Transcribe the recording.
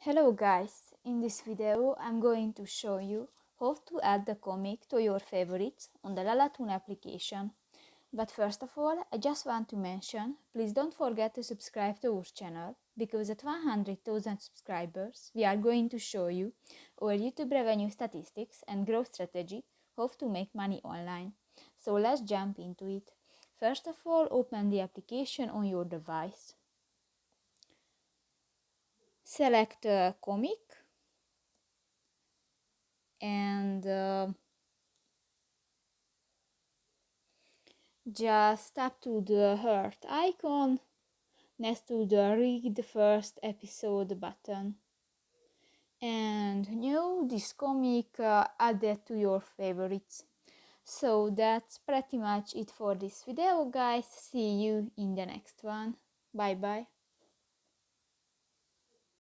Hello guys, in this video I'm going to show you how to add the comic to your favorites on the LALATOON application. But first of all, I just want to mention, please don't forget to subscribe to our channel, because at 100,000 subscribers we are going to show you our YouTube revenue statistics and growth strategy, how to make money online. So let's jump into it. First of all, open the application on your device. Select comic and just tap to the heart icon next to the read the first episode button and new this comic added to your favorites. So that's pretty much it for this video guys. See you in the next one. Bye bye.